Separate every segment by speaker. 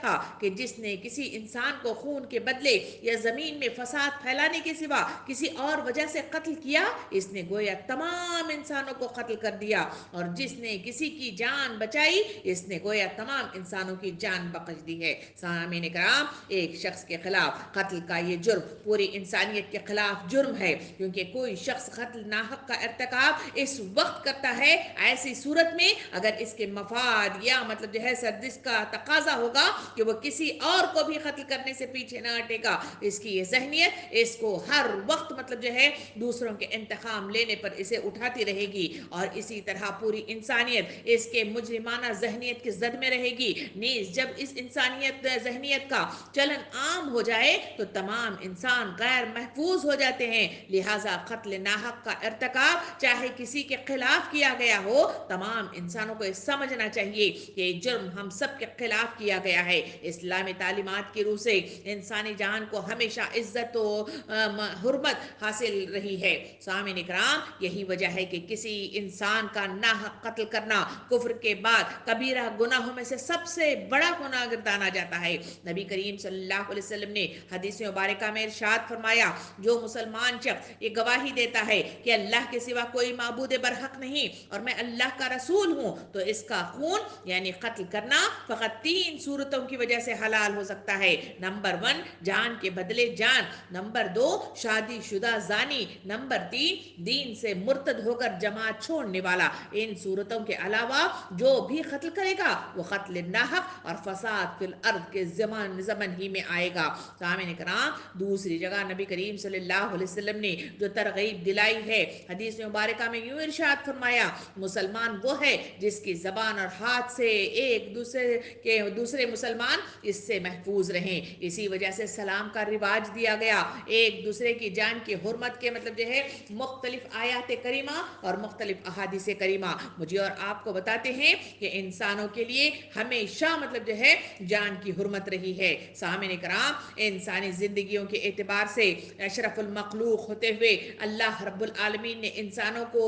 Speaker 1: تھا کہ جس نے کسی انسان کو خون کے بدلے یا زمین میں فساد پھیلانے کے سوا کسی اور وجہ سے قتل کیا، اس نے گویا تمام انسانوں کو قتل کر دیا، اور جس نے کسی کی جان بچائی اس نے گویا تمام انسانوں کی جان بخش دی ہے۔ سامعین کرام، ایک شخص کے خلاف قتل کا یہ جرم پوری انسانیت کے خلاف جرم ہے، کیونکہ کوئی شخص قتل ناحق کا ارتکاب اس وقت کرتا ہے ایسی صورت میں اگر اس کے مفاد یا مطلب جو ہے سردش کا تقاضا ہوگا کہ وہ کسی اور کو بھی قتل کرنے سے پیچھے نہ ہٹے گا۔ اس کی یہ ذہنیت اس کو ہر وقت مطلب جو ہے دوسروں کے انتقام لینے پر اسے اٹھاتی رہے گی، اور اسی طرح پوری انسانیت اس کے مجرمانہ ذہنیت کی زد میں رہے گی۔ نیز جب اس انسانیت ذہنیت کا چلن عام ہو جائے تو تمام انسان غیر محفوظ ہو جاتے ہیں، لہٰذا قتل ناحق کا ارتکاب چاہے کسی کے خلاف کیا گیا ہو، تمام انسانوں کو سمجھنا چاہیے کہ یہ جرم ہم سب کے خلاف کیا گیا ہے۔ اسلامی تعلیمات کی روح سے انسانی جان کو ہمیشہ عزت و حرمت حاصل رہی ہے۔ سامعین اکرام، یہی وجہ ہے کہ کسی انسان کا ناحق قتل کرنا کفر کے بعد کبیرہ گناہوں میں سے سب سے بڑا گناہ گردانا جاتا ہے۔ نبی کریم صلی اللہ علیہ وسلم نے حدیث مبارکہ میں ارشاد فرمایا، جو مسلمان شخص یہ گواہی دیتا ہے کہ اللہ کے سوا کوئی معبود برحق نہیں اور میں اللہ کا رسول ہوں، تو اس کا خون یعنی قتل کرنا فقط 3 صورتوں کی وجہ سے حلال ہو سکتا ہے۔ نمبر 1، جان کے بدلے جان، نمبر 2، شادی شدہ زانی، نمبر 3، دین سے مرتد ہو کر جماعت چھوڑنے والا۔ ان صورتوں کے علاوہ جو بھی قتل کرے گا وہ قتل ناحق اور فساد فی الارض کے ضمن ہی میں آئے گا۔ سامعین کرام، دوسری جگہ نبی کریم صلی اللہ علیہ وسلم نے جو ترغیب دلائی ہے، حدیث مبارکہ میں یوں ارشاد فرمایا، مسلمان وہ ہے جس کی زبان اور ہاتھ سے ایک دوسرے مسلمان اس سے محفوظ رہیں۔ اسی وجہ سے سلام کا رواج دیا گیا، ایک دوسرے کی جان کی حرمت کے مطلب جو ہے مختلف آیات کریمہ اور مختلف احادیث کریمہ مجھے اور آپ کو بتاتے ہیں کہ انسانوں کے لیے ہمیشہ مطلب جو ہے جان کی حرمت رہی ہے۔ سامعین کرام، انسانی زندگیوں کے اعتبار سے اشرف المخلوق ہوتے ہوئے اللہ رب العالمین نے انسانوں کو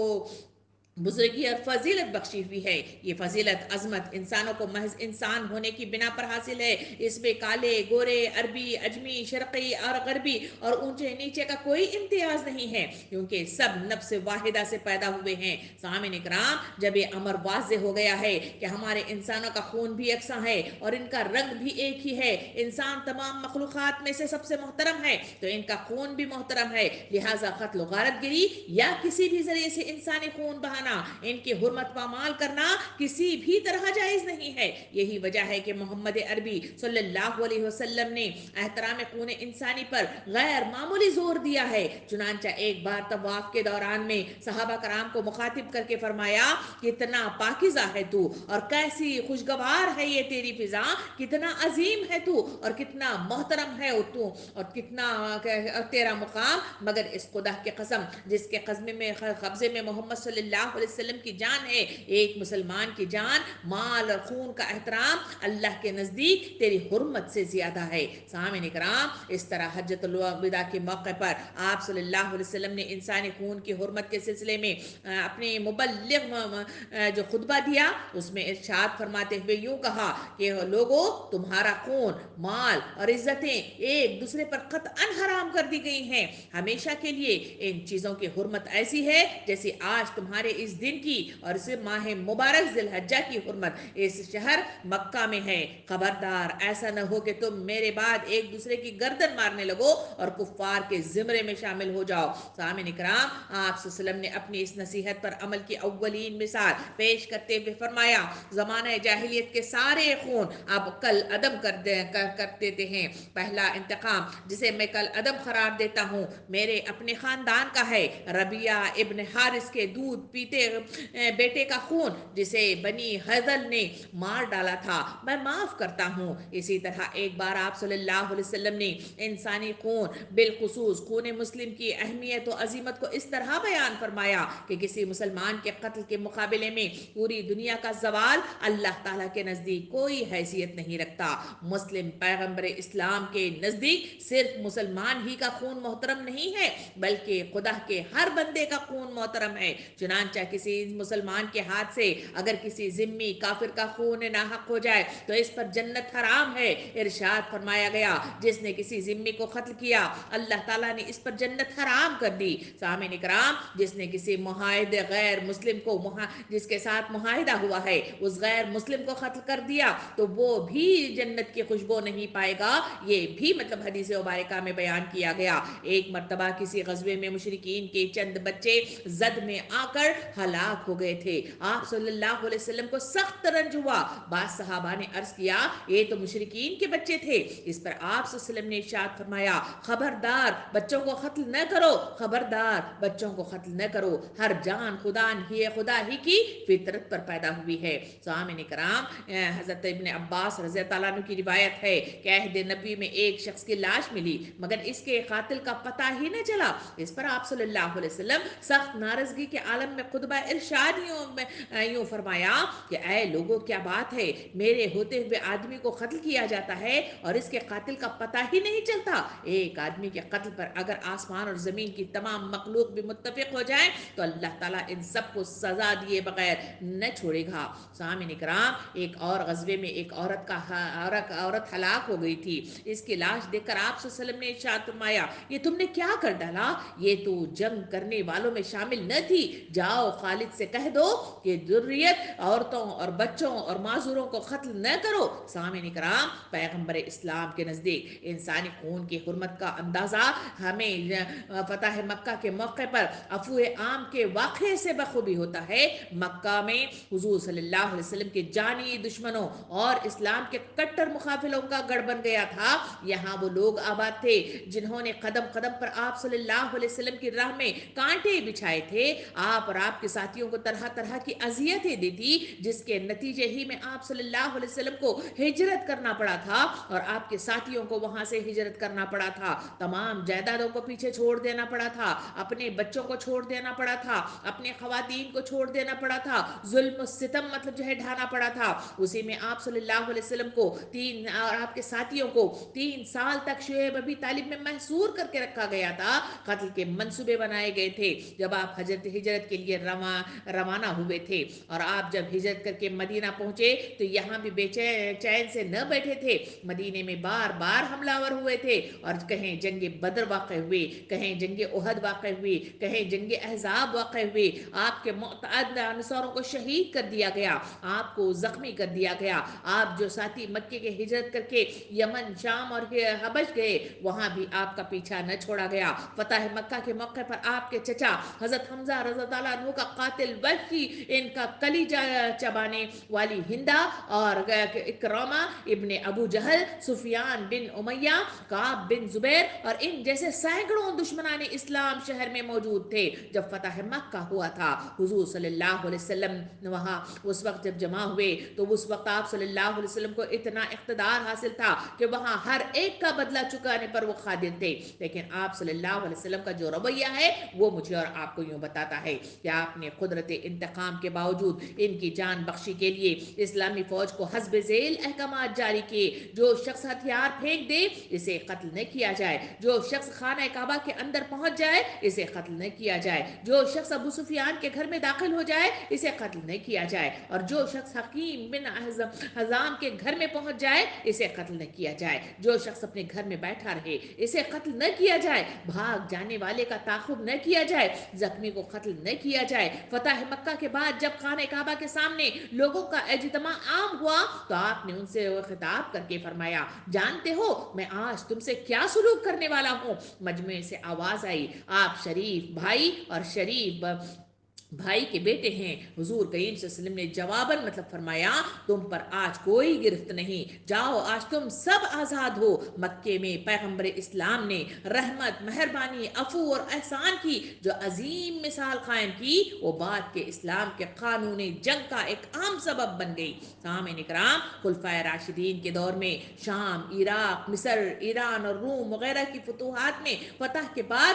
Speaker 1: بزرگی اور فضیلت بخشی ہوئی ہے۔ یہ فضیلت عظمت انسانوں کو محض انسان ہونے کی بنا پر حاصل ہے۔ اس میں کالے گورے، عربی اجمی، شرقی اور غربی اور اونچے نیچے کا کوئی امتیاز نہیں ہے، کیونکہ سب نفس واحدہ سے پیدا ہوئے ہیں۔ سامعین کرام، جب یہ امر واضح ہو گیا ہے کہ ہمارے انسانوں کا خون بھی یکساں ہے اور ان کا رنگ بھی ایک ہی ہے، انسان تمام مخلوقات میں سے سب سے محترم ہے تو ان کا خون بھی محترم ہے، لہٰذا قتل و غارت گری یا کسی بھی ذریعے سے انسانی خون بہانا، ان کی حرمت پامال کرنا کسی بھی طرح جائز نہیں ہے۔ یہی وجہ ہے کہ محمد عربی صلی اللہ علیہ وسلم نے احترام خون انسانی پر غیر معمولی زور دیا ہے۔ چنانچہ ایک بار طواف کے دوران میں صحابہ کرام کو مخاطب کر کے فرمایا، کتنا پاکیزہ ہے تو اور کیسی خوشگوار ہے یہ تیری فضا، کتنا عظیم ہے تو اور کتنا محترم ہے تو اور کتنا تیرا مقام، مگر اس خدا کی قسم جس کے قبضے میں محمد صلی اللہ علیہ وسلم کی جان ہے، ایک مسلمان کی جان، مال اور خون کا احترام اللہ کے نزدیک تیری حرمت سے زیادہ ہے۔ سامعین کرام، اس طرح حجۃ الوداع کے موقع پر آپ صلی اللہ علیہ وسلم نے انسانی خون کی حرمت کے سلسلے میں اپنے مبلغ جو خطبہ دیا اس میں ارشاد فرماتے ہوئے یوں کہا کہ لوگو، تمہارا خون، مال اور عزتیں ایک دوسرے پر قطعاً حرام کر دی گئی ہیں ہمیشہ کے لیے۔ ان چیزوں کی حرمت ایسی ہے جیسے آج تمہارے اس دن کی اور اس ماہ مبارک ذی الحجہ کی حرمت اس شہر مکہ میں ہے۔ خبردار ایسا نہ ہو کہ تم میرے بعد ایک دوسرے کی گردن مارنے لگو اور کفار کے زمرے میں شامل ہو جاؤ۔ سامعین کرام، آپ صلی اللہ علیہ وسلم نے اپنی اس نصیحت پر عمل کی اولین مثال پیش کرتے ہوئے فرمایا، زمانہ جاہلیت کے سارے خون اب کل عدم کر دیتے ہیں۔ پہلا انتقام جسے میں کل عدم قرار دیتا ہوں میرے اپنے خاندان کا ہے، ربیعہ ابن حارث کے دودھ پیتے بیٹے کا خون جسے بنی حضل نے مار ڈالا تھا میں معاف کرتا ہوں۔ اسی طرح ایک بار آپ صلی اللہ علیہ وسلم نے انسانی خون بالخصوص خون مسلم کی اہمیت و عظمت کو اس طرح بیان فرمایا کہ کسی مسلمان کے قتل کے مقابلے میں پوری دنیا کا زوال اللہ تعالیٰ کے نزدیک کوئی حیثیت نہیں رکھتا۔ مسلم پیغمبر اسلام کے نزدیک صرف مسلمان ہی کا خون محترم نہیں ہے بلکہ خدا کے ہر بندے کا خون محترم ہے۔ چنانچہ کسی مسلمان کے ہاتھ سے اگر کسی ذمی کافر کا خون ناحق ہو جائے تو اس پر جنت حرام ہے۔ ارشاد فرمایا گیا جس نے کسی ذمی کو قتل کیا اللہ تعالیٰ نے اس پر جنت حرام کر دی۔ سامعین اکرام، جس نے کسی معاہدے غیر مسلم کو جس کے ساتھ معاہدہ ہوا ہے اس غیر مسلم کو قتل کر دیا تو وہ بھی جنت کی خوشبو نہیں پائے گا۔ یہ بھی مطلب حدیث مبارکہ میں بیان کیا گیا۔ ایک مرتبہ کسی غزوے میں مشرکین کے چند بچے زد میں آ کر ہلاک ہو گئے تھے۔ آپ صلی اللہ علیہ وسلم کو سخت رنج ہوا۔ بعض صحابہ نے عرض کیا یہ تو مشرکین کے بچے تھے۔ اس پر آپ صلی اللہ علیہ وسلم نے ارشاد فرمایا خبردار بچوں کو قتل نہ کرو، خبردار بچوں کو قتل نہ کرو، ہر جان خدا ہی کی فطرت پر پیدا ہوئی ہے۔ سامعین کرام، حضرت ابن عباس رضی اللہ عنہ کی روایت ہے کہ عہد نبی میں ایک شخص کی لاش ملی مگر اس کے قاتل کا پتہ ہی نہ چلا۔ اس پر آپ صلی اللہ علیہ وسلم سخت ناراضگی کے عالم میں خطبہ ارشاد یوں فرمایا کہ اے لوگوں کیا بات ہے، میرے ہوتے ہوئے آدمی کو قتل کیا جاتا ہے اور اس کے قاتل کا پتہ ہی نہیں چلتا۔ ایک آدمی کے قتل پر اگر آسمان اور زمین کی تمام مخلوق بھی متفق ہو جائے تو اللہ تعالیٰ ان سب کو سزا دیے بغیر نہ چھوڑے گا۔ سامعین اکرام، ایک اور غزوے میں ایک عورت ہلاک ہو گئی تھی۔ اس کی لاش دیکھ کر آپ صلی اللہ علیہ وسلم نے ارشاد فرمایا یہ تم نے کیا کر ڈالا، یہ تو جنگ کرنے والوں میں شامل نہ تھی، جاؤ خالد سے کہہ دو کہ ذریت عورتوں اور بچوں اور معذوروں کو قتل نہ کرو۔ سامعین کرام، پیغمبر اسلام کے نزدیک انسانی خون کی حرمت کا اندازہ ہمیں فتح مکہ کے موقع پر عفو عام کے واقعے سے بخوبی ہوتا ہے۔ مکہ میں حضور صلی اللہ علیہ وسلم کے جانی دشمنوں اور اسلام کے کٹر مخالفوں کا گڑھ بن گیا تھا۔ یہاں وہ لوگ آباد تھے جنہوں نے قدم قدم پر آپ صلی اللہ علیہ وسلم کی راہ میں کانٹے بچھائے تھے۔ آپ اور آپ کے ساتھیوں کو طرح طرح کی اذیتیں دی تھی جس کے نتیجے ہی میں آپ صلی اللہ علیہ وسلم کو ہجرت کرنا پڑا تھا اور آپ کے ساتھیوں کو وہاں سے ہجرت کرنا پڑا تھا۔ تمام جائیدادوں کو پیچھے چھوڑ دینا پڑا تھا، اپنے بچوں کو چھوڑ دینا پڑا تھا، اپنے خواتین کو چھوڑ دینا پڑا تھا، ظلم و ستم مطلب جو ہے ڈھانا پڑا تھا۔ اسی میں آپ صلی اللہ علیہ وسلم کو اور آپ کے ساتھیوں کو 3 سال تک شعیب ابی طالب میں محصور کر کے رکھا گیا تھا۔ قتل کے منصوبے بنائے گئے تھے۔ جب آپ ہجرت کے لیے روانہ ہوئے تھے اور آپ جب ہجرت کر کے مدینہ پہنچے تو یہاں بھی بے چین سے نہ بیٹھے تھے، مدینے میں بار بار حملہ آور ہوئے تھے اور کہیں جنگ بدر واقع ہوئی، کہیں جنگ احد واقع ہوئی، کہیں جنگ احزاب واقع ہوئی۔ آپ کے متعدد انصاروں کو شہید کر دیا گیا، آپ کو زخمی کر دیا گیا۔ آپ جو ساتھی مکے کے ہجرت کر کے یمن، شام اور حبش گئے وہاں بھی آپ کا پیچھا نہ چھوڑا گیا۔ فتح مکہ کے موقع پر آپ کے چچا حضرت حمزہ رضی اللہ عنہ کا قاتل وحشی، ان کا کلیجہ چبانے والی ہندا اور اکرامہ ابن ابو جہل، سفیان بن امیہ، کعب بن زبیر اور ان جیسے سینکڑوں دشمنان اسلام شہر میں موجود تھے۔ جب فتح مکہ ہوا تھا حضور صلی اللہ علیہ وسلم وہاں اس وقت جب جمع ہوئے تو اس وقت آپ صلی اللہ علیہ وسلم کو اتنا اقتدار حاصل تھا کہ وہاں ہر ایک کا بدلہ چکانے پر وہ قادر تھے۔ لیکن آپ صلی اللہ علیہ وسلم کا جو رویہ ہے وہ مجھے اور آپ کو یوں بتاتا ہے کہ آپ نے قدرت انتقام کے باوجود ان کی جان بخشی کے لیے اسلامی فوج کو حسب ذیل احکامات جاری کیے۔ جو شخص ہتھیار پھینک دے اسے قتل نہ کیا جائے، جو شخص خانہ کعبہ کے اندر پہنچ جائے اسے قتل نہ کیا جائے، جو شخص ابو سفیان کے گھر میں داخل ہو جائے اسے قتل نہ کیا جائے، اور جو شخص حکیم بن حزام کے گھر میں پہنچ جائے اسے قتل نہ کیا جائے، جو شخص اپنے گھر میں بیٹھا رہے اسے قتل نہ کیا جائے، بھاگ جانے والے کا تعاقب نہ کیا جائے، زخمی کو قتل نہ کیا جائے۔ فتح مکہ کے بعد جب خانہ کعبہ کے سامنے لوگوں کا اجتماع عام ہوا تو آپ نے ان سے خطاب کر کے فرمایا جانتے ہو میں آج تم سے کیا سلوک کرنے والا ہوں؟ مجمع سے آواز آئی آپ شریف بھائی اور شریف بھائی کے بیٹے ہیں۔ حضور کریم صلی اللہ علیہ وسلم نے جواباً مطلب فرمایا تم پر آج کوئی گرفت نہیں، جاؤ آج تم سب آزاد ہو۔ مکے میں پیغمبر اسلام نے رحمت، مہربانی، عفو اور احسان کی جو عظیم مثال قائم کی وہ بعد کے اسلام کے قانون جنگ کا ایک عام سبب بن گئی۔ سامعین کرام، خلفائے راشدین کے دور میں شام، عراق، مصر، ایران اور روم وغیرہ کی فتوحات میں فتح کے بعد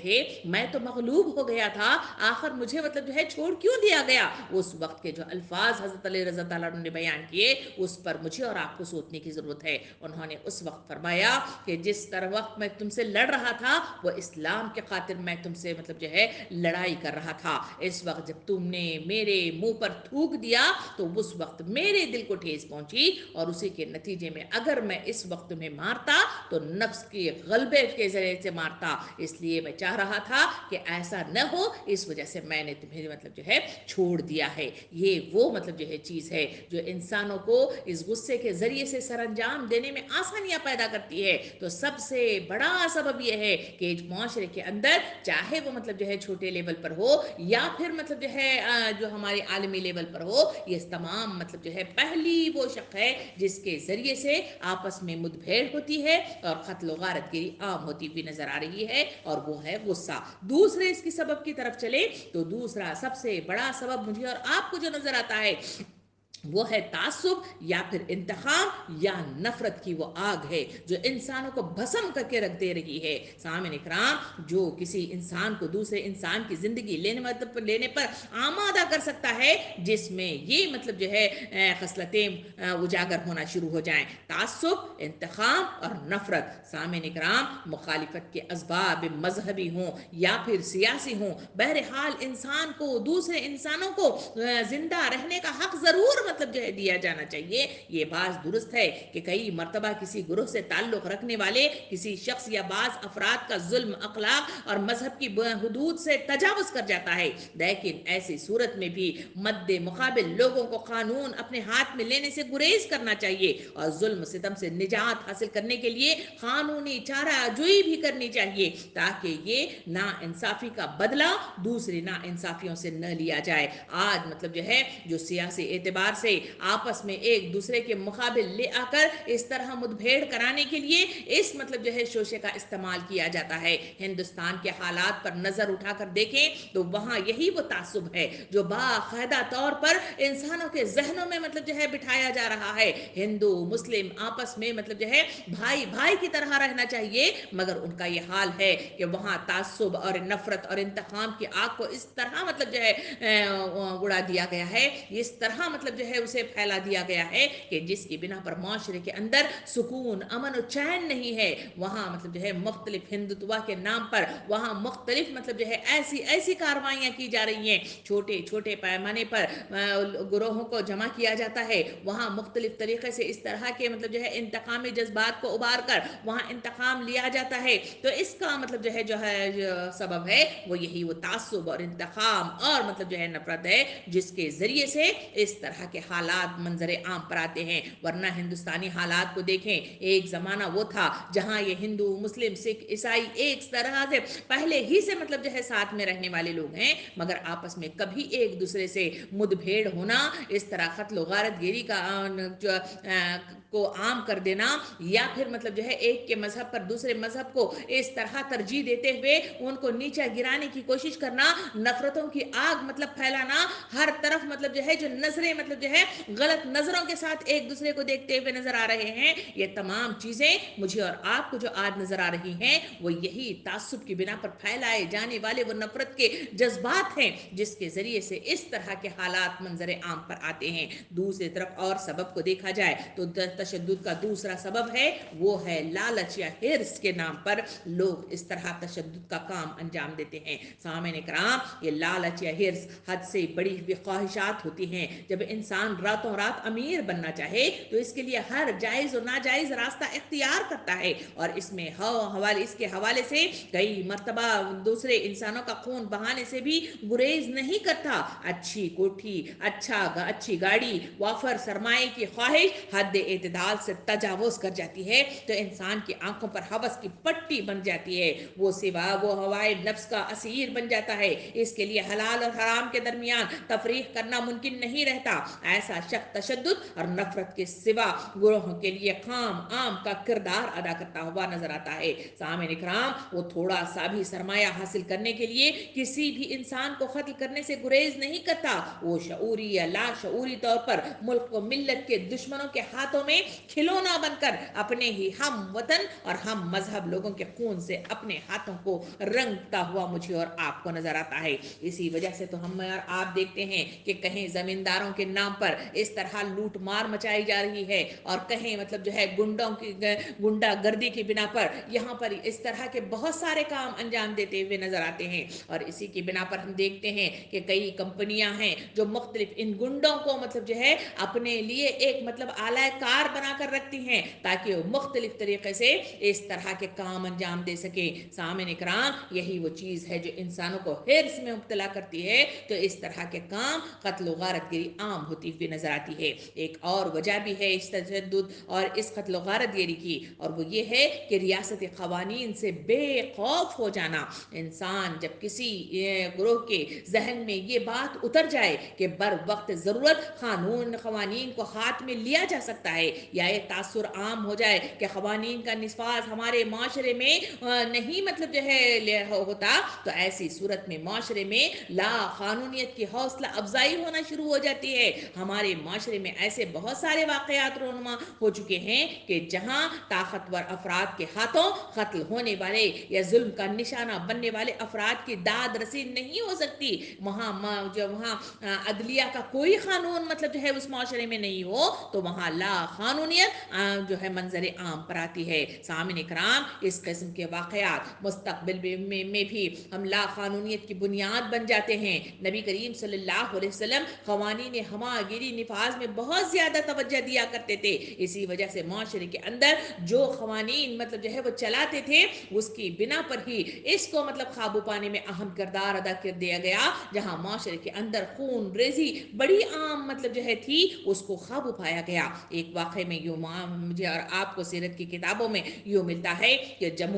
Speaker 1: تھے، میں تو مغلوب ہو گیا تھا، آخر مجھے مطلب جو ہے چھوڑ کیوں دیا گیا؟ اس وقت کے جو الفاظ حضرت علی رضی اللہ عنہ نے بیان کیے، اس پر مجھے اور آپ کو سوچنے کی ضرورت ہے۔ انہوں نے اس وقت فرمایا کہ جس طرح وقت میں تم سے لڑ رہا تھا، وہ اسلام کے خاطر میں تم سے مطلب جو ہے لڑائی کر رہا تھا۔ اس وقت جب تم نے میرے منہ پر تھوک دیا تو اس وقت میرے دل کو ٹھیس پہنچی، اور اسی کے نتیجے میں اگر میں اس وقت تمہیں مارتا تو نفس کے غلبے کے ذریعے سے مارتا، اس لیے میں چاہ رہا تھا کہ ایسا نہ ہو، اس وجہ سے میں نے تمہیں مطلب جو ہے چھوڑ دیا ہے۔ یہ وہ مطلب جو ہے چیز ہے جو انسانوں کو اس غصے کے ذریعے سے سر انجام دینے میں آسانیاں پیدا کرتی ہے۔ تو سب سے بڑا سبب یہ ہے کہ معاشرے کے اندر، چاہے وہ مطلب جو ہے چھوٹے لیول پر ہو یا پھر مطلب جو ہے جو ہمارے عالمی لیول پر ہو، یہ تمام مطلب جو ہے پہلی وہ شق ہے جس کے ذریعے سے آپس میں مدبھیڑ ہوتی ہے اور قتل و غارت گری عام ہوتی ہوئی نظر آ رہی ہے، اور وہ ہے غصہ۔ دوسرے اس کی سبب کی طرف چلے تو دوسرا سب سے بڑا سبب مجھے اور آپ کو جو نظر آتا ہے وہ ہے تعصب، یا پھر انتقام، یا نفرت کی وہ آگ ہے جو انسانوں کو بھسم کر کے رکھ دے رہی ہے۔ سامعین کرام، جو کسی انسان کو دوسرے انسان کی زندگی لینے پر آمادہ کر سکتا ہے، جس میں یہ مطلب جو ہے خصلتیں اجاگر ہونا شروع ہو جائیں، تعصب، انتقام اور نفرت۔ سامعین کرام، مخالفت کے اسباب مذہبی ہوں یا پھر سیاسی ہوں، بہرحال انسان کو دوسرے انسانوں کو زندہ رہنے کا حق ضرور مطلب جو ہے دیا جانا چاہیے۔ یہ بات درست ہے کہ کئی مرتبہ کسی گروہ سے تعلق رکھنے والے کسی شخص یا بعض افراد کا ظلم اخلاق اور مذہب کی حدود سے تجاوز کر جاتا ہے، لیکن ایسی صورت میں بھی مد مقابل لوگوں کو قانون اپنے ہاتھ میں لینے سے گریز کرنا چاہیے، اور ظلم ستم سے نجات حاصل کرنے کے لیے قانونی چارہ جوئی بھی کرنی چاہیے، تاکہ یہ نا انصافی کا بدلہ دوسری نا انصافیوں سے نہ لیا جائے۔ آج مطلب جو ہے جو سیاسی اعتبار سے آپس میں ایک دوسرے کے مقابل لے آ کر اس طرح مدبھیڑ کرانے کے لیے اس مطلب جو ہے شوشے کا استعمال کیا جاتا ہے۔ ہندوستان کے حالات پر نظر اٹھا کر دیکھیں تو وہاں یہی وہ تعصب ہے جو باقاعدہ طور پر انسانوں کے ذہنوں میں مطلب جو ہے بٹھایا جا رہا ہے۔ ہندو مسلم آپس میں مطلب جو ہے بھائی بھائی کی طرح رہنا چاہیے، مگر ان کا یہ حال ہے کہ وہاں تعصب اور نفرت اور انتقام کی آگ کو اس طرح مطلب جو ہے اڑا دیا گیا ہے، اس طرح مطلب جو ہے اسے پھیلا دیا گیا ہے کہ جس کی بنا پر معاشرے کے اندر سکون، امن و چین نہیں ہے۔ وہاں مطلب جو ہے مختلف ہندوتوا کے نام پر وہاں مختلف مطلب جو ہے ایسی کاروائیاں کی جا رہی ہیں، چھوٹے چھوٹے پیمانے پر گروہوں کو جمع کیا جاتا ہے، وہاں مختلف طریقے سے اس طرح کے مطلب جو ہے انتقامی جذبات کو ابار کر وہاں انتقام لیا جاتا ہے۔ تو اس کا مطلب جو ہے سبب ہے وہ یہی وہ تعصب اور انتقام اور مطلب جو ہے نفرت ہے، جس کے ذریعے سے اس طرح کے حالات منظر عام پر آتے ہیں۔ ورنہ ہندوستانی حالات کو دیکھیں، ایک زمانہ وہ تھا جہاں یہ ہندو مسلم سکھ عیسائی ایک طرح سے پہلے ہی سے مطلب جو ہے ساتھ میں رہنے والے لوگ ہیں، مگر آپس میں کبھی ایک دوسرے سے مدبھیڑ ہونا، اس طرح قتل و غارت گیری کا کو عام کر دینا، یا پھر مطلب جو ہے ایک کے مذہب پر دوسرے مذہب کو اس طرح ترجیح دیتے ہوئے ان کو نیچا گرانے کی کوشش کرنا، نفرتوں کی آگ مطلب پھیلانا، ہر طرف مطلب جو ہے جو نظریں مطلب جو ہے غلط نظروں کے ساتھ ایک دوسرے کو دیکھتے ہوئے نظر آ رہے ہیں، یہ تمام چیزیں مجھے اور آپ کو جو آج نظر آ رہی ہیں وہ یہی تعصب کی بنا پر پھیلائے جانے والے وہ نفرت کے جذبات ہیں، جس کے ذریعے سے اس طرح کے حالات منظر عام پر آتے ہیں۔ دوسری طرف اور سبب کو دیکھا جائے تو تشدد کا دوسرا سبب ہے وہ ہے لالچ یا ہرس کے نام پر لوگ اس طرح تشدد کا کام انجام دیتے ہیں۔ سامعین کرام، یہ لالچ یا ہرس حد سے بڑی ہوئی خواہشات ہوتی ہیں۔ جب انسان راتوں رات امیر بننا چاہے تو اس کے لیے ہر جائز و ناجائز راستہ اختیار کرتا ہے، اور اس میں اس کے حوالے سے کئی مرتبہ دوسرے انسانوں کا خون بہانے سے بھی گریز نہیں کرتا۔ اچھی کوٹھی، اچھی گاڑی، وافر سرمائے کی خواہش حد اعتدال سے تجاوز کر جاتی ہے تو انسان کی آنکھوں پر ہوس کی پٹی بن جاتی ہے، وہ ہوائے نفس کا اسیر بن جاتا ہے۔ اس کے لیے حلال اور حرام کے درمیان تفریق کرنا ممکن نہیں رہتا۔ ایسا شخص تشدد اور نفرت کے سوا گروہوں کے لیے خام عام کا کردار ادا کرتا ہوا نظر آتا ہے۔ سامعین اکرام، وہ تھوڑا سا بھی سرمایہ حاصل کرنے کے لیے کسی بھی انسان کو قتل کرنے سے گریز نہیں کرتا۔ وہ شعوری یا لاشعوری طور پر ملک و ملت کے دشمنوں کے ہاتھوں میں کھلونا بن کر اپنے ہی ہم وطن اور ہم مذہب لوگوں کے خون سے اپنے ہاتھوں کو رنگتا ہوا مجھے اور آپ کو نظر آتا ہے۔ اسی وجہ سے تو ہم اور آپ دیکھتے ہیں کہ کہیں زمینداروں کے نام پر اس طرح لوٹ مار مچائی جا رہی ہے، اور کہیں مطلب جو ہے گنڈا گردی کی بنا پر یہاں پر اس طرح کے بہت سارے کام انجام دیتے ہوئے نظر آتے ہیں۔ اور اسی کی بنا پر ہم دیکھتے ہیں کہ کئی کمپنیاں ہیں جو مختلف ان گنڈوں کو مطلب جو ہے اپنے لیے ایک مطلب آلہ کار بنا کر رکھتی ہیں تاکہ وہ مختلف طریقے سے اس طرح کے کام انجام دے سکیں۔ سامعین اکرام، یہی وہ چیز ہے جو انسانوں کو حرص میں مبتلا کرتی ہے، تو اس طرح کے کام قتل و غارت گری عام ہوتی ہوئی نظر آتی ہے۔ ایک اور وجہ بھی ہے اس تشدد اور اس قتل و غارت گری کی، اور وہ یہ ہے کہ ریاستی قوانین سے بے خوف ہو جانا۔ انسان جب کسی گروہ کے ذہن میں یہ بات اتر جائے کہ بر وقت ضرورت قوانین کو ہاتھ میں لیا جا سکتا ہے، یا یہ تاثر عام ہو جائے کہ قوانین کا نفاذ ہمارے معاشرے میں نہیں مطلب جو ہے ہوتا، تو ایسی صورت میں معاشرے میں لا قانونیت کی حوصلہ افزائی ہونا شروع ہو جاتی ہے۔ ہمارے معاشرے میں ایسے بہت سارے واقعات رونما ہو چکے ہیں کہ جہاں طاقتور افراد کے ہاتھوں قتل ہونے والے یا ظلم کا نشانہ بننے والے افراد کی داد رسی نہیں ہو سکتی، وہاں عدلیہ کا کوئی قانون مطلب جو ہے اس معاشرے میں نہیں ہو، تو وہاں لا قانونیت جو ہے منظر عام پر آتی ہے۔ سامعین اکرام، اس قسم کے واقعات مستقبل میں بھی ہم لا قانونیت کی بنیاد بن جاتے ہیں۔ نبی کریم صلی اللہ علیہ وسلم قوانین ہمہ گیری نفاذ میں بہت زیادہ توجہ دیا کرتے تھے۔ اسی وجہ سے معاشرے کے اندر جو قوانین مطلب جو ہے وہ چلاتے تھے، اس کی بنا پر ہی اس کو مطلب قابو پانے میں اہم کردار ادا کر دیا گیا۔ جہاں معاشرے کے اندر خون ریزی بڑی عام مطلب جو ہے تھی، اس کو قابو پایا گیا۔ ایک واقعے میں یوں مجھے اور آپ کو سیرت کی کتابوں میں یوں ملتا ہے کہ جب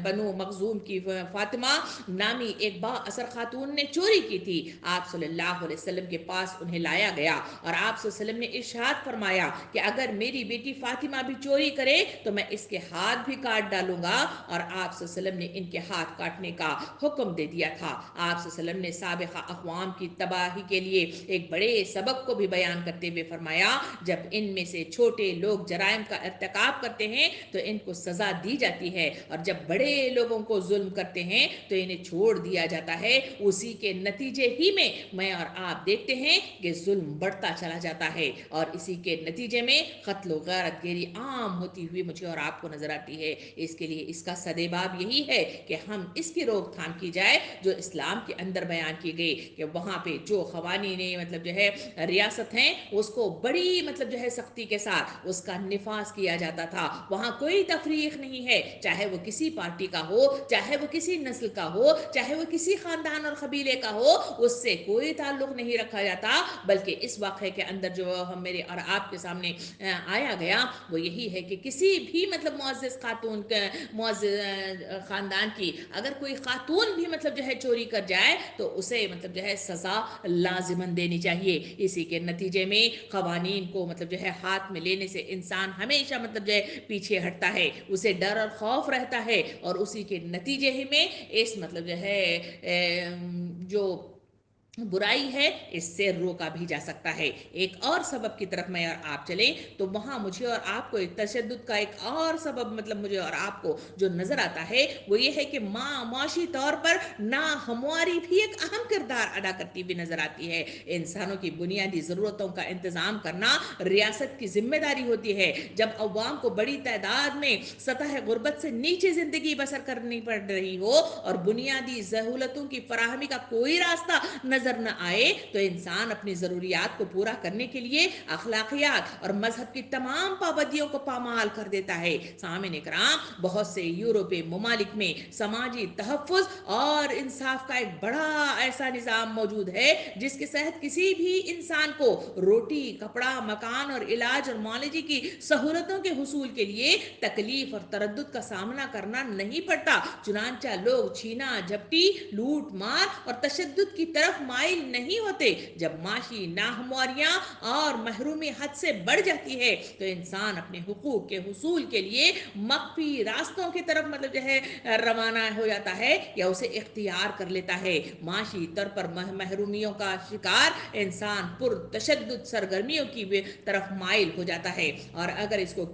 Speaker 1: بنو مخزوم کی فاطمہ نامی ایک با اثر خاتون نے چوری کی تھی، آپ صلی اللہ علیہ وسلم کے پاس انہیں لایا گیا، اور آپ صلی اللہ علیہ وسلم نے ارشاد فرمایا کہ اگر میری بیٹی فاطمہ بھی چوری کرے تو میں اس کے ہاتھ بھی کاٹ ڈالوں گا، اور آپ صلی اللہ علیہ وسلم نے ان کے ہاتھ کاٹنے کا حکم دے دیا تھا۔ آپ صلی اللہ علیہ وسلم نے سابقہ اقوام کی تباہی کے لیے ایک بڑے سبق کو بھی بیان کرتے ہوئے فرمایا، جب ان میں سے چھوٹے لوگ جرائم کا ارتکاب کرتے ہیں تو ان کو سزا دی جاتی ہے، اور جب بڑے لوگوں کو ظلم کرتے ہیں تو انہیں چھوڑ دیا جاتا ہے۔ اسی کے نتیجے ہی میں اور آپ دیکھتے ہیں کہ ظلم بڑھتا چلا جاتا ہے، اور اسی کے نتیجے میں قتل و غارت گری عام ہوتی ہوئی مجھے اور آپ کو نظر آتی ہے۔ اس کے لیے اس کا سدباب یہی ہے کہ ہم اس کی روک تھام کی جائے جو اسلام کے اندر بیان کی گئی، کہ وہاں پہ جو قوانین مطلب جو ہے ریاست ہیں اس کو بڑی مطلب جو ہے سختی کے ساتھ اس کا نفاذ کیا جاتا تھا۔ وہاں کوئی تفریق نہیں ہے، چاہے وہ کسی پارٹی کا ہو، چاہے وہ کسی نسل کا ہو، چاہے وہ کسی خاندان اور قبیلے کا ہو، اس سے کوئی تعلق نہیں رکھا جاتا۔ بلکہ اس واقعے کے اندر جو ہم میرے اور آپ کے سامنے آیا گیا وہ یہی ہے کہ کسی بھی مطلب معزز خاتون معزز خاندان کی اگر کوئی خاتون بھی مطلب جو ہے چوری کر جائے تو اسے مطلب جو ہے سزا لازماً دینی چاہیے۔ اسی کے نتیجے میں قوانین کو مطلب جو ہے ہاتھ میں لینے سے انسان ہمیشہ مطلب جو ہے پیچھے ہٹتا ہے، اسے ڈر اور خوف رہتا ہے، اور اسی کے نتیجے ہی میں اس مطلب جو ہے جو برائی ہے اس سے روکا بھی جا سکتا ہے۔ ایک اور سبب کی طرف میں اور آپ چلیں تو وہاں مجھے اور آپ کو ایک تشدد کا ایک اور سبب مطلب مجھے اور آپ کو جو نظر آتا ہے وہ یہ ہے کہ معاشی طور پر ناہمواری بھی ایک اہم کردار ادا کرتی ہوئی نظر آتی ہے۔ انسانوں کی بنیادی ضرورتوں کا انتظام کرنا ریاست کی ذمہ داری ہوتی ہے۔ جب عوام کو بڑی تعداد میں سطح غربت سے نیچے زندگی بسر کرنی پڑ رہی ہو اور بنیادی سہولتوں کی فراہمی کا کوئی راستہ نظر نہ آئے تو انسان اپنی ضروریات کو پورا کرنے کے لیے اخلاقیات اور مذہب کی تمام پابندیوں کو پامال کر دیتا ہے۔ سامعین اکرام، بہت سے یورپی ممالک میں سماجی تحفظ اور انصاف کا ایک بڑا ایسا نظام موجود ہے جس کے تحت کسی بھی انسان کو روٹی، کپڑا، مکان اور علاج اور معالجے کی سہولتوں کے حصول کے لیے تکلیف اور تردد کا سامنا کرنا نہیں پڑتا، چنانچہ لوگ چھینا جھپٹی، لوٹ مار اور تشدد کی طرف مائل نہیں ہوتے. جب معاشی ناہمواریاں اور محرومی حد سے بڑھ جاتی ہے تو انسان اپنے حقوق کے حصول کے لیے مخفی راستوں کی طرف مطلب جو ہے روانہ ہو جاتا ہے یا اسے اختیار کر لیتا ہے. معاشی طور پر محرومیوں کا شکار انسان پر تشدد سرگرمیوں کی طرف مائل ہو جاتا ہے, اور اگر اس کو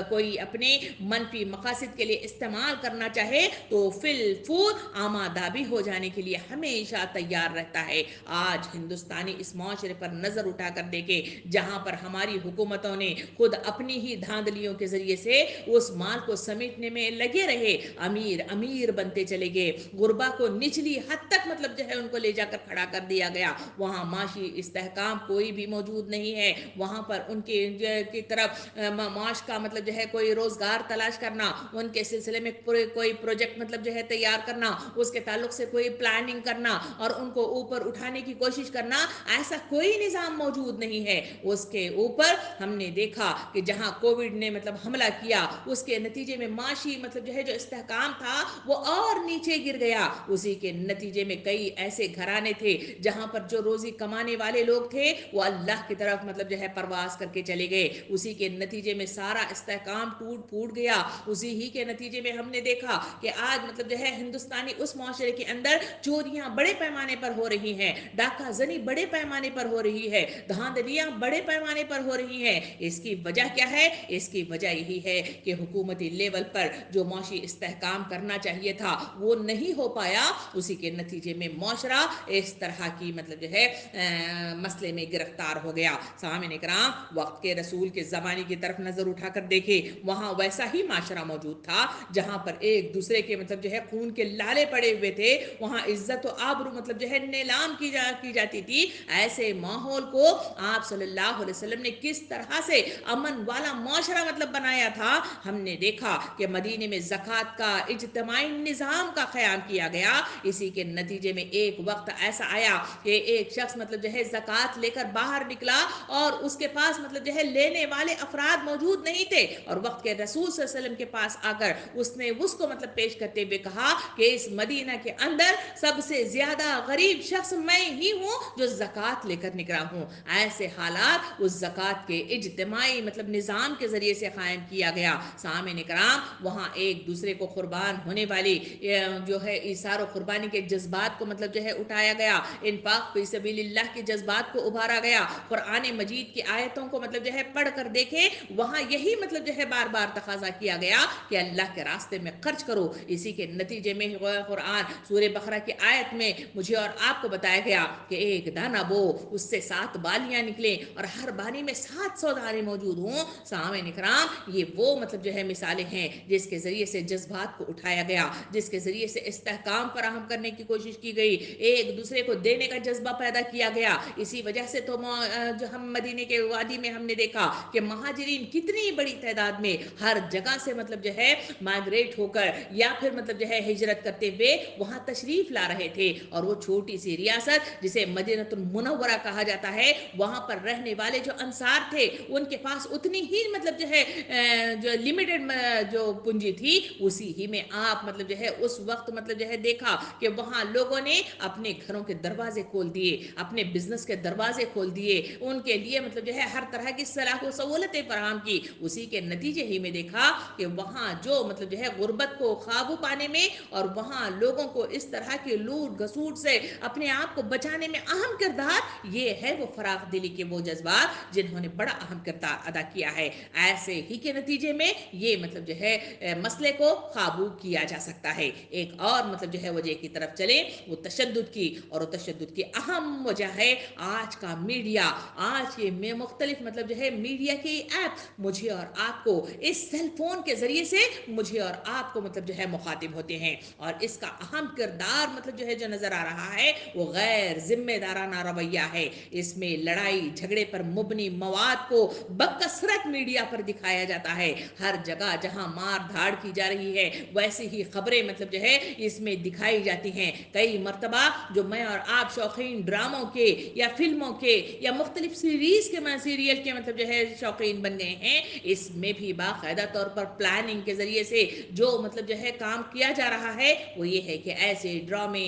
Speaker 1: کوئی اپنے منفی مقاصد کے لیے استعمال کرنا چاہے تو فی الفور آمادہ بھی ہو جانے کے لیے ہمیشہ تیار رہتا ہے. آج ہندوستانی اس معاشرے پر نظر اٹھا کر دیکھیں جہاں پر ہماری حکومتوں نے خود اپنی ہی دھاندلیوں کے ذریعے سے اس مال کو سمیٹنے میں لگے رہے. امیر امیر بنتے چلے گئے, غربا کو نچلی حد تک مطلب جو ہے ان کو لے جا کر کھڑا کر دیا گیا. وہاں معاشی استحکام کوئی بھی موجود نہیں ہے. وہاں پر ان کی طرف معاش کا مطلب جو ہے کوئی روزگار تلاش کرنا, ان کے سلسلے میں کوئی پروجیکٹ مطلب جو ہے تیار کرنا, اس کے تعلق سے کوئی پلاننگ کرنا اور ان کو اوپر اٹھانے کی کوشش کرنا, ایسا کوئی نظام موجود نہیں ہے. اس کے اوپر ہم نے دیکھا کہ جہاں کووڈ نے مطلب حملہ کیا اس کے نتیجے میں معاشی مطلب جو ہے جو استحکام تھا وہ اور نیچے گر گیا. اسی کے نتیجے میں کئی ایسے گھرانے تھے جہاں پر جو روزی کمانے والے لوگ تھے وہ اللہ کی طرف مطلب جو ہے پرواز کر کے چلے گئے. اسی کے نتیجے میں سارا استحکام ٹوٹ پھوٹ گیا. اسی ہی کے نتیجے میں ہم نے دیکھا کہ آج مطلب جو ہے ہندوستانی اس معاشرے کے اندر چوریاں بڑے پیمانے پر ہو رہی ہیں, ڈاکہ زنی بڑے پیمانے پر ہو رہی ہے, دھاندلیاں بڑے پیمانے پر ہو رہی ہیں. اس کی وجہ کیا ہے؟ اس کی وجہ یہی ہے کہ حکومتی لیول پر جو معاشی استحکام کرنا چاہیے تھا وہ نہیں ہو پایا. اسی کے نتیجے میں معاشرہ اس طرح کی مطلب جو ہے مسئلے میں گرفتار ہو گیا. سامعین کرام, وقت کے رسول کے زمانے کی طرف نظر اٹھا کر دیکھیں, وہاں ویسا ہی معاشرہ موجود تھا جہاں پر ایک دوسرے کے مطلب جو ہے خون کے لالے پڑے ہوئے تھے. وہاں عزت و آبرو مطلب جو ہے نیلام کی جاتی تھی. ایسے ماحول کو آپ صلی اللہ علیہ وسلم نے کس طرح سے امن والا معاشرہ مطلب بنایا تھا. ہم نے دیکھا کہ مدینے میں زکوٰۃ کا اجتماعی نظام کا قیام کیا گیا. اسی کے نتیجے میں ایک وقت ایسا آیا کہ ایک شخص مطلب جو ہے زکوٰۃ لے کر باہر نکلا اور اس کے پاس مطلب جو ہے لینے والے افراد موجود نہیں تھے, اور وقت کے رسول صلی اللہ علیہ وسلم کے پاس آ کر اس نے اس کو مطلب پیش کرتے ہوئے کہا کہ اس مدینہ کے اندر سب سے زیادہ غریب شخص میں ہی ہوں جو زکوٰۃ لے کر نکلا ہوں. ایسے حالات اس زکوٰۃ کے اجتماعی مطلب نظام کے ذریعے سے قائم کیا گیا. سامعین کرام, وہاں ایک دوسرے کو قربان ہونے والی جو ہے ایثار و قربانی کے جذبات کو مطلب جو ہے اٹھایا گیا. انفاق فی سبیل اللہ کے جذبات کو ابھارا گیا. قرآن مجید کی آیتوں کو مطلب جو ہے پڑھ کر دیکھیں, وہاں یہی مطلب جو ہے بار بار تقاضا کیا گیا کہ اللہ کے راستے میں خرچ کرو. اسی کے نتیجے میں قرآن سورہ بقرہ کی آیت میں مجھے اور آپ کو بتایا گیا کہ ایک دانہ بو, اس سے 7 بالیاں نکلیں اور ہر بانی میں 700 دانے موجود ہوں. سامعین کرام, یہ وہ مطلب جو ہے مثالیں ہیں جس کے ذریعے سے جذبات کو اٹھایا گیا, جس کے ذریعے سے استحکام فراہم کرنے کی کوشش کی گئی, ایک دوسرے کو دینے کا جذبہ پیدا کیا گیا. اسی وجہ سے تو جو ہم مدینے کے وادی میں ہم نے دیکھا کہ مہاجرین کتنی بڑی تعداد میں ہر جگہ سے مطلب جو ہے مائگریٹ ہو کر یا پھر مطلب جو ہے ہجرت کرتے ہوئے وہاں تشریف لا رہے تھے. اور وہ چھوٹی سی ریاست جسے مدینہ المنورہ کہا جاتا ہے, وہاں پر رہنے والے جو انصار تھے ان کے پاس اتنی ہی مطلب جو ہے جو لمیٹڈ جو پونجی تھی, اسی ہی میں آپ مطلب جو ہے اس وقت مطلب جو ہے دیکھا کہ وہاں لوگوں نے اپنے گھروں کے دروازے کھول دیے, اپنے بزنس کے دروازے کھول دیے, ان کے لیے مطلب جو ہے ہر طرح کی صلاح و سہولتیں فراہم کی. اسی کے نتیجے ہی میں دیکھا کہ وہاں جو مطلب جو ہے غربت کو قابو پانے میں اور وہاں لوگوں کو اس طرح کے لوٹ گھسوٹ سے اپنے آپ کو بچانے میں اہم کردار, یہ ہے وہ فراخ دلی کے وہ جذبات جنہوں نے بڑا اہم کردار ادا کیا ہے. ایسے ہی کے نتیجے میں یہ مطلب جو ہے مسئلے کو قابو کیا جا سکتا ہے. ایک اور مطلب جو ہے وجہ کی طرف چلیں, وہ تشدد کی, اور وہ تشدد کی اہم وجہ ہے آج کا میڈیا. آج کے میں مختلف مطلب جو ہے میڈیا کے ایپ مجھے اور آپ کو اس سیل فون کے ذریعے سے مجھے اور آپ کو مطلب جو ہے مخاطب ہوتے ہیں, اور اس کا اہم کردار مطلب جو ہے جو نظر آ رہا ہے وہ غیر ذمہ دارانہ رویہ ہے. اس میں لڑائی جھگڑے پر مبنی مواد کو بکثرت میڈیا پر دکھایا جاتا ہے. ہر جگہ جہاں مار دھاڑ کی جا رہی ہے ویسی ہی خبریں مطلب جو ہے اس میں دکھائی جاتی ہیں. کئی مرتبہ جو میں اور آپ شوقین ڈراموں کے یا فلموں کے یا مختلف سیریز کے سیریل کے مطلب جو ہے شوقین بن گئے ہیں, اس میں بھی باقاعدہ طور پر پلاننگ کے ذریعے سے جو مطلب جو ہے کام کیا جا رہا ہے وہ یہ ہے کہ ایسے ڈرامے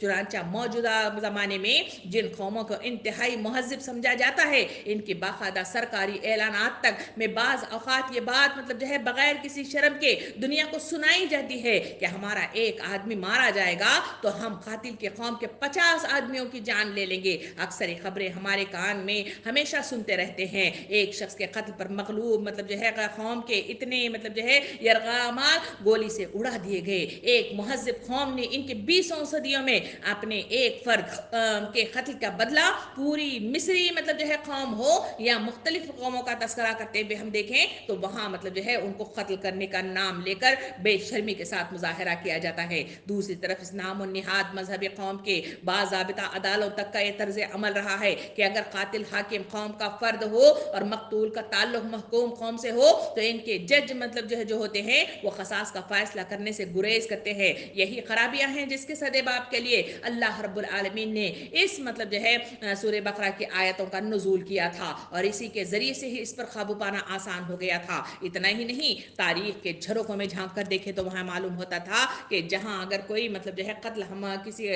Speaker 1: چنانچہ موجودہ زمانے میں جن قوموں کو انتہائی مہذب سمجھا جاتا ہے، ان کی باقاعدہ سرکاری اعلانات تک میں بعض اوقات یہ بات بغیر کسی شرم کے دنیا کو سنائی جاتی ہے کہ ہمارا ایک آدمی مارا جائے گا تو ہم قاتل کے قوم کے 50 آدمیوں کی جان لے لیں گے. اکثر یہ خبریں ہمارے کان میں ہمیشہ سنتے رہتے ہیں. ایک شخص کے قتل پر مغلوب قوم کے اتنے یرغمال گولی سے اڑا دیے گئے. ایک مہذب قوم نے ان کے 20 صدیوں میں اپنے ایک فرد کے قتل کا بدلہ پوری مصری قوم ہو یا مختلف قوموں کا تذکرہ کرتے ہوئے ہم دیکھیں تو وہاں ان کو قتل کرنے کا نام لے کر بے شرمی کے ساتھ مظاہرہ کیا جاتا ہے. دوسری طرف اس نام و نہاد مذہبی قوم کے باضابطہ عدالتوں تک کا یہ طرز عمل رہا ہے کہ اگر قاتل حاکم قوم کا فرد ہو اور مقتول کا تعلق محکوم قوم سے ہو تو ان کے جج جو ہوتے ہیں وہ قصاص کا فیصلہ کرنے سے گریز کرتے ہیں. یہی خرابیاں ہیں جس کے سدباب کے لیے اللہ رب العالمین نے اس سورہ بقرہ کی آیتوں کا نزول کیا تھا اور اسی کے ذریعے سے ہی اس پر قابو پانا آسان ہو گیا تھا. اتنا ہی نہیں، تاریخ کے جھروکوں میں جھانک کر دیکھے تو وہاں معلوم ہوتا تھا کہ جہاں اگر کوئی قتل کسی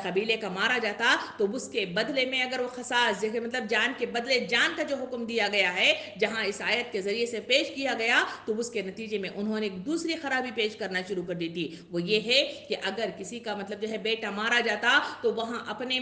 Speaker 1: قبیلے کا مارا جاتا تو اس کے بدلے میں اگر وہ قصاص جان کے بدلے جان کا جو حکم دیا گیا ہے، جہاں اس آیت کے ذریعے سے پیش کیا گیا، تو اس کے نتیجے میں انہوں نے دوسری خرابی پیش کرنا شروع کر دی تھی. وہ یہ ہے کہ اگر کسی کا بیٹا مارا جاتا تو وہاں اپنے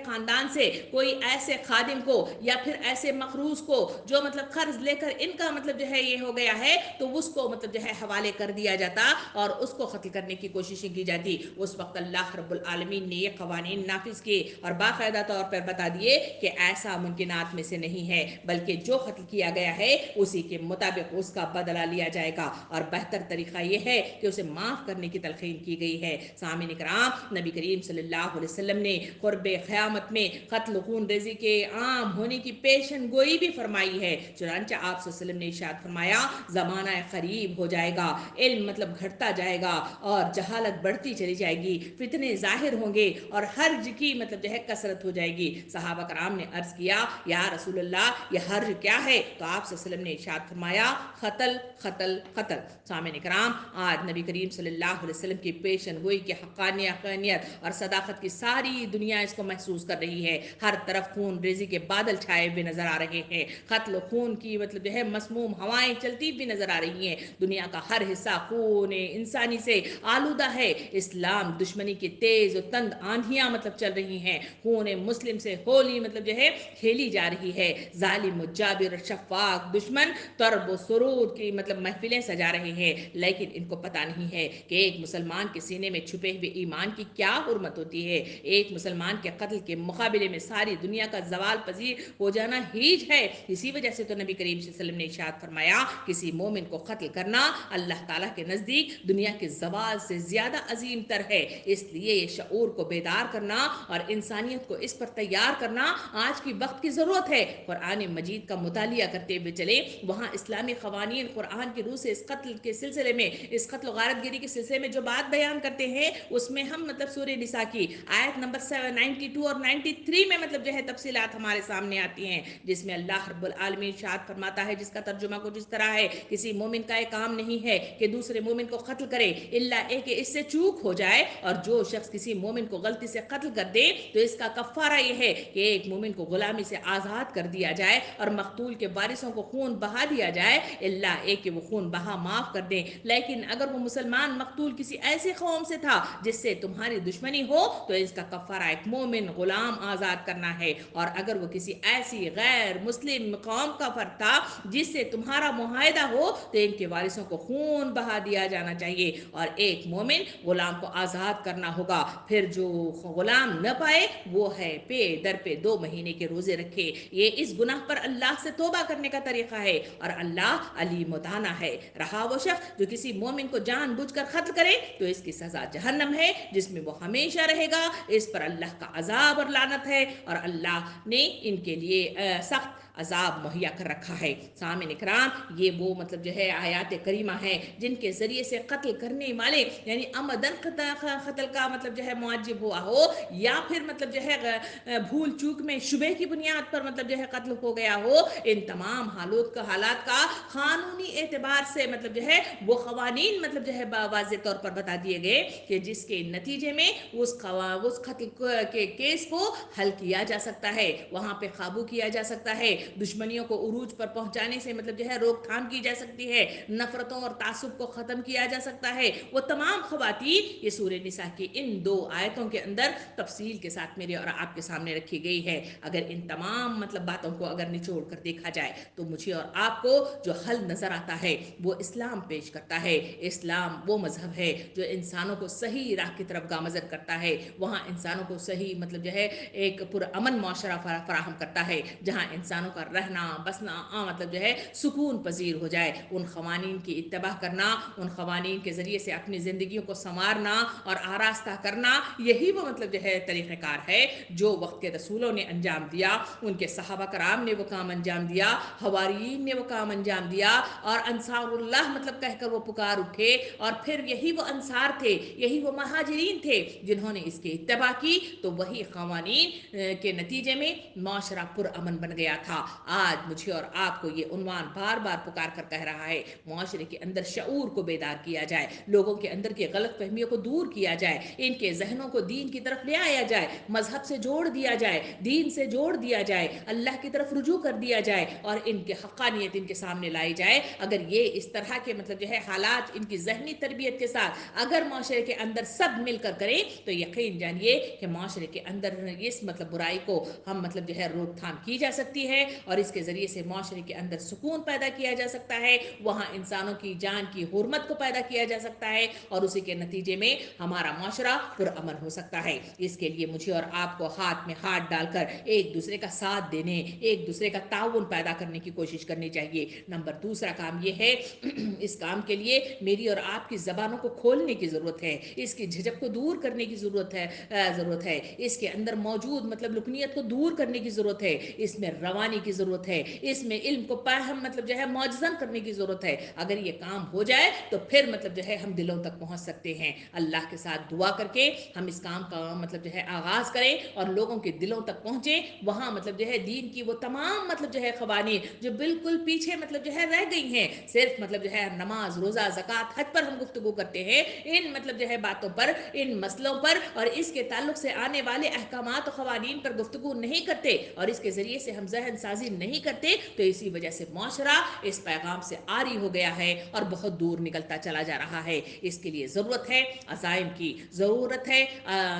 Speaker 1: خاندان سے کوئی ایسے خادم کو یا پھر ایسے مخروز کو جو قرض لے کر ان کا یہ ہو گیا ہے تو اس کو حوالے کر دیا جاتا اور اس کو قتل کرنے کی کوششیں کی جاتی. اس وقت اللہ رب العالمین نے یہ قوانین نافذ کیے اور باقاعدہ طور پر بتا دیے کہ ایسا ممکنات میں سے نہیں ہے، بلکہ جو قتل کیا گیا ہے اسی کے مطابق اس کا بدلہ لیا جائے گا اور بہتر طریقہ یہ ہے کہ اسے معاف کرنے کی تلقین کی گئی ہے. سامعین کرام، نبی کریم صلی اللہ علیہ وسلم نے قرب قیامت میں قتل خون ریزی کے عام ہونے کی پیشن گوئی بھی فرمائی ہے. چنانچہ آپ صلی اللہ علیہ وسلم نے ارشاد فرمایا، زمانہ قریب ہو جائے گا، علم گھٹتا جائے گا اور جہالت بڑھتی چلی جائے گی، فتنے ظاہر ہوں گے اور حرج کی کثرت ہو جائے گی. صحابہ کرام نے عرض کیا، یا رسول اللہ یہ حرج کیا ہے؟ تو آپ صلی اللہ علیہ وسلم نے ارشاد فرمایا، قتل قتل قتل. سامعین کرام، آج نبی کریم صلی اللہ علیہ وسلم کی پیشن گوئی کی حقانیت اور صداقت کی ساری دنیا اس کو محسوس کر رہی ہے. ہر طرف خون ریزی کے بادل چھائے ہوئے نظر آ رہے ہیں، قتل خون کی مسموم ہوائیں چلتی بھی نظر آ رہی ہیں. دنیا کا ہر حصہ خون انسانی سے آلودہ ہے. اسلام دشمنی کی تیز و تند آندھیاں چل رہی ہیں. خون مسلم سے ہولی کھیلی جا رہی ہے. ظالم و جابر شفاق دشمن طرب و سرود کی محفلیں سجا رہے ہیں، لیکن ان کو پتہ نہیں ہے کہ ایک مسلمان کے سینے میں چھپے ہوئے ایمان کی کیا حرمت ہوتی ہے. ایک مسلمان کے قتل کے مقابلے میں ساری دنیا کا زوال پذیر ہو جانا ہیج ہے. اسی وجہ سے تو نبی کریم صلی اللہ علیہ وسلم نے ارشاد فرمایا، کسی مومن کو قتل کرنا اللہ تعالیٰ کے نزدیک دنیا کے زوال سے زیادہ عظیم تر ہے. اس لیے یہ شعور کو بیدار کرنا اور انسانیت کو اس پر تیار کرنا آج کی وقت کی ضرورت ہے. قرآن مجید کا مطالعہ کرتے ہوئے چلے، وہاں اسلامی قوانین قرآن کی روح سے اس قتل کے سلسلے میں، اس قتل و غارت گری کے سلسلے میں جو بات بیان کرتے ہیں اس میں ہم سورہ نساء کی آیت نمبر 92 اور 93 میں تفصیلات ہمارے سامنے آتی ہیں، جس میں اللہ رب العالمین ارشاد فرماتا ہے، جس کا ترجمہ کچھ اس طرح ہے، کسی مومن کا ایک کام نہیں ہے کہ دوسرے مومن کو قتل کرے الا ایک کہ اس سے چوک ہو جائے، اور جو شخص کسی مومن کو غلطی سے قتل کر دے تو اس کا کفارہ یہ ہے کہ ایک مومن کو غلامی سے آزاد کر دیا جائے اور مقتول کے وارثوں کو خون بہا دیا جائے، الا ایک کہ وہ خون بہا معاف کر دیں. لیکن اگر وہ مسلمان مقتول کسی ایسی قوم سے تھا جس سے تمہاری دشمنی ہو تو اس کا کفارہ ایک مومن غلام آزاد کرنا ہے، اور اگر وہ کسی ایسی غیر مسلم قوم کا فرد تھا جس سے تمہارا معاہدہ ہو تو ان کے وارثوں کو خون بہا دیا جانا چاہیے اور ایک مومن غلام کو آزاد کرنا ہوگا. پھر جو غلام نہ پائے وہ ہے پے در پہ 2 مہینے کے روزے رکھے. یہ اس گناہ پر اللہ سے توبہ کرنے کا طریقہ ہے اور اللہ علیم و دانا ہے. رہا وہ شخص جو کسی مومن کو جان بوجھ کر قتل کرے تو اس کی سزا جہنم ہے جس میں وہ ہمیشہ رہے گا. اس پر اللہ کا عذاب اور لعنت ہے اور اللہ نے ان کے لیے سخت عذاب مہیا کر رکھا ہے۔ سامعین اکرام، یہ وہ مطلب جو ہے آیات کریمہ ہے جن کے ذریعے سے قتل کرنے والے یعنی عمدن قتل کا مطلب جو ہے معجب ہوا ہو یا پھر مطلب جو ہے بھول چوک میں شبہ کی بنیاد پر مطلب جو ہے قتل ہو گیا ہو، ان تمام حالات کا قانونی اعتبار سے مطلب جو ہے وہ قوانین مطلب جو ہے واضح طور پر بتا دیے گئے کہ جس کے نتیجے میں اس قتل کے کیس کو حل کیا جا سکتا ہے، وہاں پہ قابو کیا جا سکتا ہے، دشمنیوں کو عروج پر پہنچانے سے مطلب جو ہے روک تھام کی جا سکتی ہے، نفرتوں اور تعصب کو ختم کیا جا سکتا ہے۔ وہ تمام خواتین یہ سورہ نساء کی ان 2 آیتوں کے اندر تفصیل کے ساتھ میرے اور آپ کے سامنے رکھی گئی ہے۔ اگر ان تمام مطلب باتوں کو اگر نچوڑ کر دیکھا جائے تو مجھے اور آپ کو جو حل نظر آتا ہے وہ اسلام پیش کرتا ہے۔ اسلام وہ مذہب ہے جو انسانوں کو صحیح راہ کی طرف گامزن کرتا ہے، وہاں انسانوں کو صحیح مطلب جو ہے ایک پرامن معاشرہ فراہم کرتا ہے جہاں انسانوں کا رہنا بسنا مطلب جو ہے سکون پذیر ہو جائے۔ ان قوانین کی اتباع کرنا، ان قوانین کے ذریعے سے اپنی زندگیوں کو سنوارنا اور آراستہ کرنا، یہی وہ مطلب جو ہے طریقہ کار ہے جو وقت کے رسولوں نے انجام دیا، ان کے صحابہ کرام نے وہ کام انجام دیا، حواریین نے وہ کام انجام دیا، اور انصار اللہ مطلب کہہ کر وہ پکار اٹھے، اور پھر یہی وہ انصار تھے، یہی وہ مہاجرین تھے جنہوں نے اس کی اتباع کی، تو وہی قوانین کے نتیجے میں معاشرہ پرامن بن گیا تھا۔ آج مجھے اور آپ کو یہ عنوان بار بار پکار کر کہہ رہا ہے، معاشرے کے اندر شعور کو بیدار کیا جائے، لوگوں کے اندر کی غلط فہمیوں کو دور کیا جائے، ان کے ذہنوں کو دین کی طرف لے آیا جائے، مذہب سے جوڑ دیا جائے، دین سے جوڑ دیا جائے، اللہ کی طرف رجوع کر دیا جائے، اور ان کے حقانیت ان کے سامنے لائی جائے۔ اگر یہ اس طرح کے مطلب جو ہے حالات ان کی ذہنی تربیت کے ساتھ اگر معاشرے کے اندر سب مل کر کریں تو یقین جانیے کہ معاشرے کے اندر اس مطلب برائی کو ہم مطلب جو ہے روک تھام کی جا سکتی ہے، اور اس کے ذریعے سے معاشرے کے اندر سکون پیدا کیا جا سکتا ہے، وہاں انسانوں کی جان کی حرمت کو پیدا کیا جا سکتا ہے، اور اسی کے نتیجے میں ہمارا معاشرہ پرامن ہو سکتا ہے۔ اس کے لیے مجھے اور آپ کو ہاتھ میں ہاتھ ڈال کر ایک دوسرے کا ساتھ دینے، ایک دوسرے کا تعاون پیدا کرنے کی کوشش کرنی چاہیے۔ نمبر دوسرا کام یہ ہے اس کام کے لیے میری اور آپ کی زبانوں کو کھولنے کی ضرورت ہے، اس کی جھجک کو دور کرنے کی ضرورت ہے، اس کے اندر موجود مطلب لکنیت کو دور کرنے کی ضرورت ہے، اس میں روانی کی ضرورت ہے، اس میں علم کو پاہم مطلب جو ہے معجزن کرنے کی ضرورت ہے۔ اگر یہ کام ہو جائے تو پھر مطلب جو ہے ہم دلوں تک پہنچ سکتے ہیں۔ اللہ کے ساتھ دعا کر کے ہم اس کام کا مطلب جو ہے آغاز کریں اور لوگوں کے دلوں تک پہنچیں، وہاں مطلب جو ہے دین کی وہ تمام مطلب جو ہے قوانین جو بالکل پیچھے مطلب جو ہے رہ گئی ہیں، صرف مطلب جو ہے نماز روزہ زکوٰۃ حج پر ہم گفتگو کرتے ہیں، ان مطلب جو ہے باتوں پر، ان مسئلوں پر اور اس کے تعلق سے آنے والے احکامات و قوانین پر گفتگو نہیں کرتے اور اس کے ذریعے سے ہم ذہن سازی نہیں کرتے، تو اسی وجہ سے معاشرہ اس پیغام سے عاری ہو گیا ہے اور بہت دور نکلتا چلا جا رہا ہے۔ اس کے لیے ضرورت ہے عزائم کی، ضرورت ہے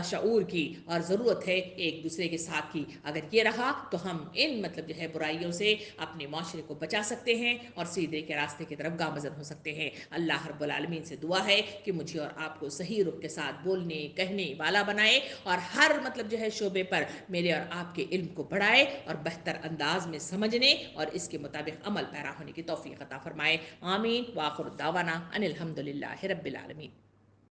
Speaker 1: شعور کی، اور ضرورت ہے ایک دوسرے کے ساتھ کی۔ اگر یہ رہا تو ہم ان مطلب جو ہے برائیوں سے اپنے معاشرے کو بچا سکتے ہیں اور سیدھے کے راستے کی طرف گامزن ہو سکتے ہیں۔ اللہ رب العالمین سے دعا ہے کہ مجھے اور آپ کو صحیح رخ کے ساتھ بولنے کہنے والا بنائے، اور ہر مطلب جو ہے شعبے پر میرے اور آپ کے علم کو بڑھائے اور بہتر انداز میں سمجھنے اور اس کے مطابق عمل پیرا ہونے کی توفیق عطا فرمائے۔ آمین۔ وآخر دعوانا ان الحمد للہ رب العالمین۔